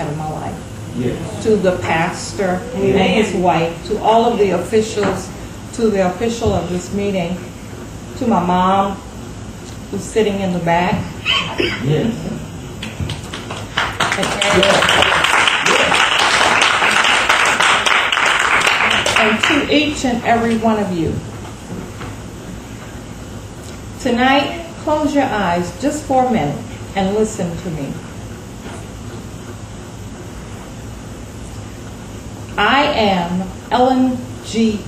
of my life. Yes. To the pastor and his wife, to all of the officials, to the official of this meeting, to my mom, who's sitting in the back. Yes. And to each and every one of you. Tonight, close your eyes just for a minute and listen to me. I am EllenGWhite.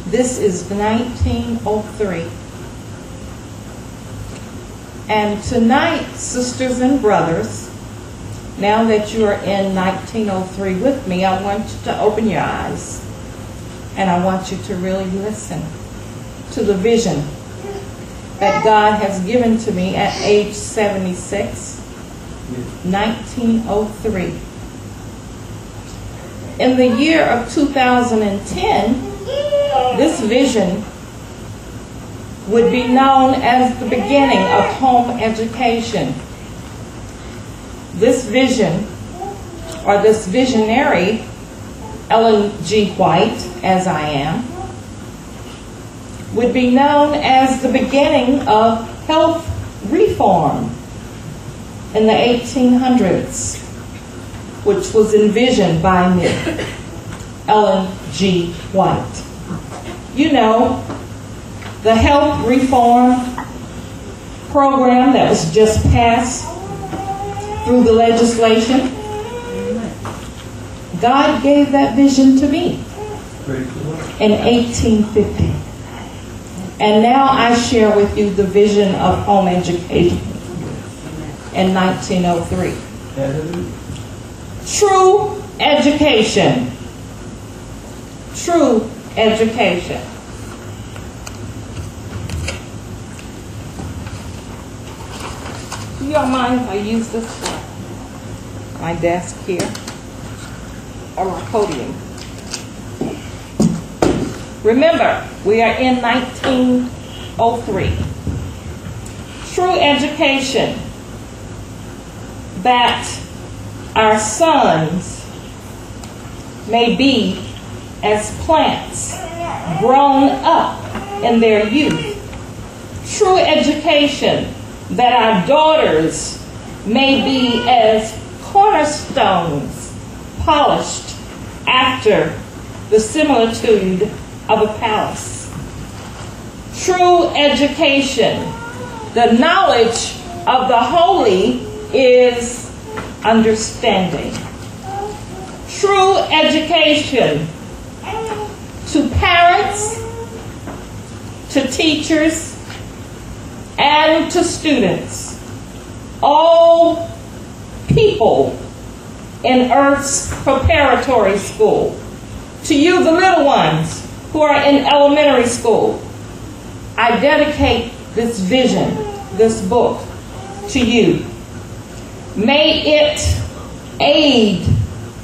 This is 1903. And tonight, sisters and brothers, now that you are in 1903 with me, I want you to open your eyes and I want you to really listen to the vision that God has given to me at age 76, 1903. In the year of 2010, this vision would be known as the beginning of home education. This vision, or this visionary, EllenGWhite, as I am, would be known as the beginning of health reform in the 1800s, which was envisioned by me, EllenGWhite. You know, the health reform program that was just passed through the legislation. God gave that vision to me in 1850. And now I share with you the vision of home education in 1903. True education. True education. Do you all mind if I use this for my desk here or my podium? Remember, we are in 1903. True education, that our sons may be as plants grown up in their youth. True education, that our daughters may be as cornerstones polished after the similitude of a palace. True education, the knowledge of the holy is understanding. True education, to parents, to teachers, and to students, all people in Earth's preparatory school. To you, the little ones who are in elementary school, I dedicate this vision, this book, to you. May it aid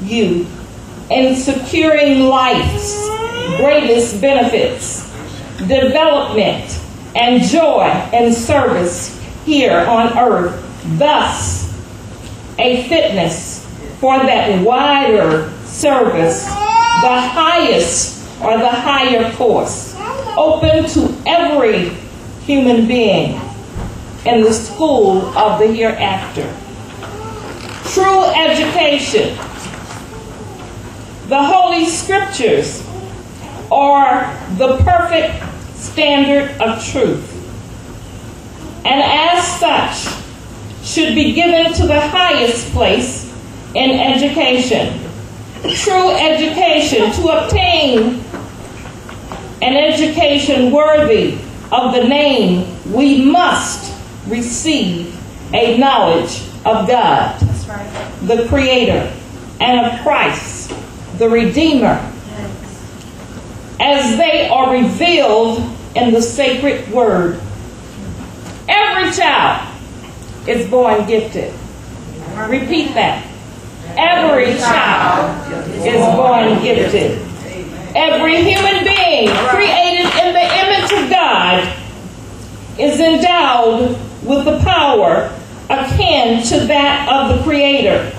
you in securing life's greatest benefits, development, and joy and service here on earth, thus a fitness for that wider service, the highest or the higher course, open to every human being in the school of the hereafter. True education, the Holy Scriptures are the perfect standard of truth, and as such should be given to the highest place in education. True education, to obtain an education worthy of the name, we must receive a knowledge of God, that's right, the Creator, and of Christ, the Redeemer, as they are revealed in the sacred word. Every child is born gifted. Repeat that. Every child is born gifted. Every human being created in the image of God is endowed with the power akin to that of the Creator.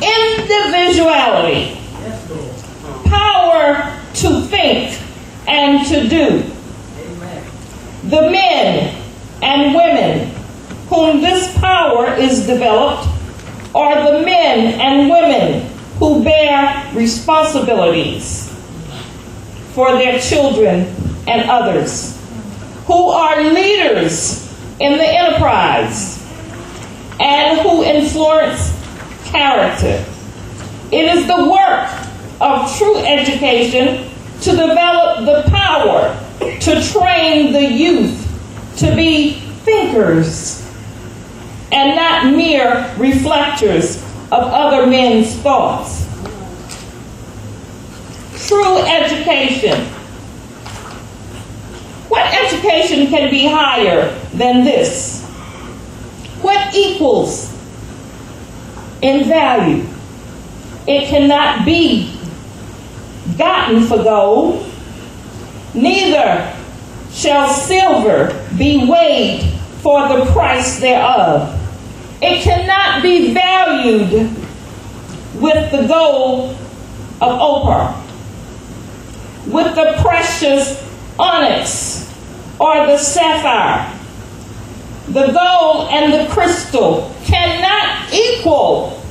Individuality, power to think and to do. The men and women whom this power is developed are the men and women who bear responsibilities for their children and others, who are leaders in the enterprise and who influence character. It is the work of true education to develop the power to train the youth to be thinkers and not mere reflectors of other men's thoughts. True education. What education can be higher than this? What equals in value? It cannot be gotten for gold, neither shall silver be weighed for the price thereof. It cannot be valued with the gold of Ophir, with the precious onyx or the sapphire. The gold and the crystal cannot equal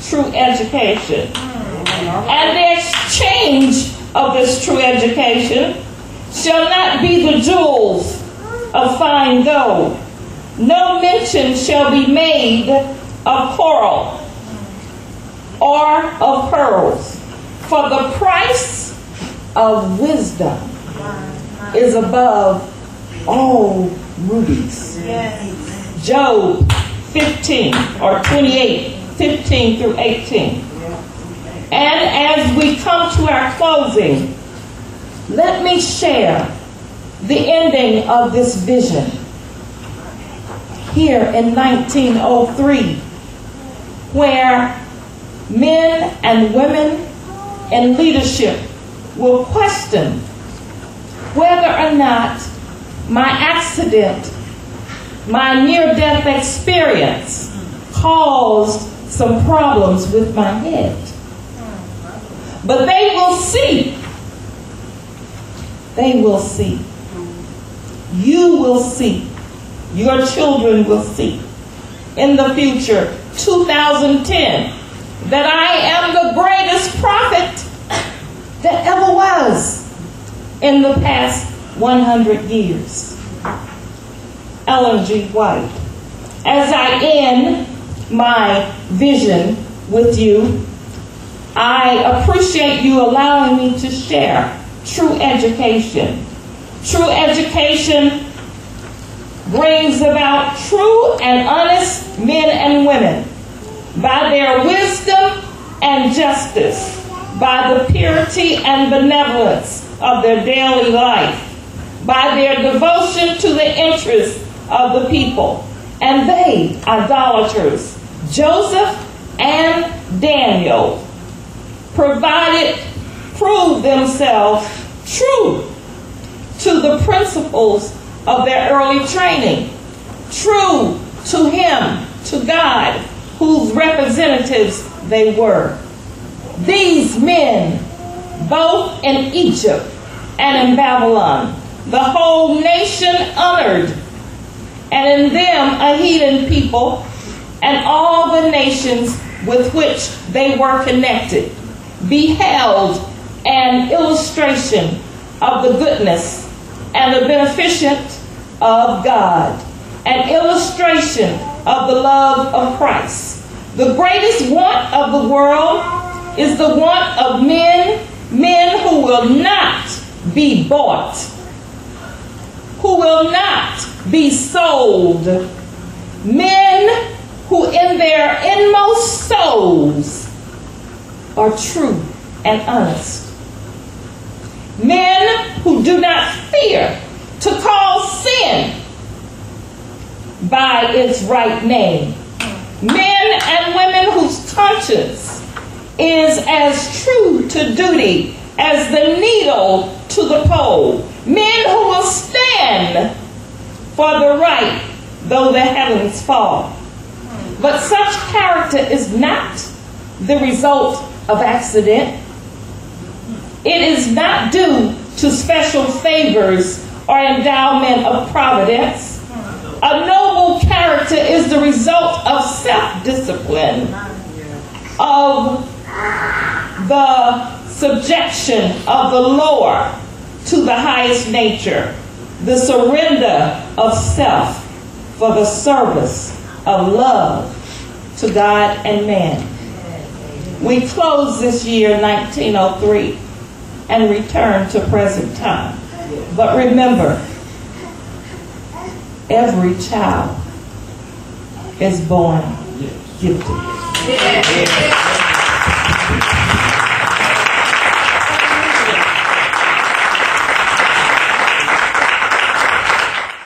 true education. And the exchange of this true education shall not be the jewels of fine gold. No mention shall be made of coral or of pearls, for the price of wisdom is above all rubies. Yes. Job 15 or 28, 15 through 18. And as we come to our closing, let me share the ending of this vision. Here in 1903, where men and women in leadership will question whether or not my accident, my near-death experience, caused some problems with my head. But they will see. They will see. You will see. Your children will see in the future, 2010, that I am the greatest prophet that ever was in the past 100 years. LeUndra. As I end my vision with you, I appreciate you allowing me to share true education. True education brings about true and honest men and women by their wisdom and justice, by the purity and benevolence of their daily life, by their devotion to the interests of the people. And they, idolaters, Joseph and Daniel, proved themselves true to the principles of their early training, true to Him, to God, whose representatives they were. These men, both in Egypt and in Babylon, the whole nation honored, and in them a heathen people, and all the nations with which they were connected, beheld an illustration of the goodness and the beneficent of God, an illustration of the love of Christ. The greatest want of the world is the want of men who will not be bought, who will not be sold, men who in their inmost souls are true and honest, men who do not fear to call sin by its right name, men and women whose conscience is as true to duty as the needle to the pole, men who will stand for the right though the heavens fall. But such character is not the result of accident. It is not due to special favors or endowment of providence. A noble character is the result of self-discipline, of the subjection of the lower to the highest nature, the surrender of self for the service of love to God and man. We close this year 1903 and return to present time. But remember, every child is born gifted.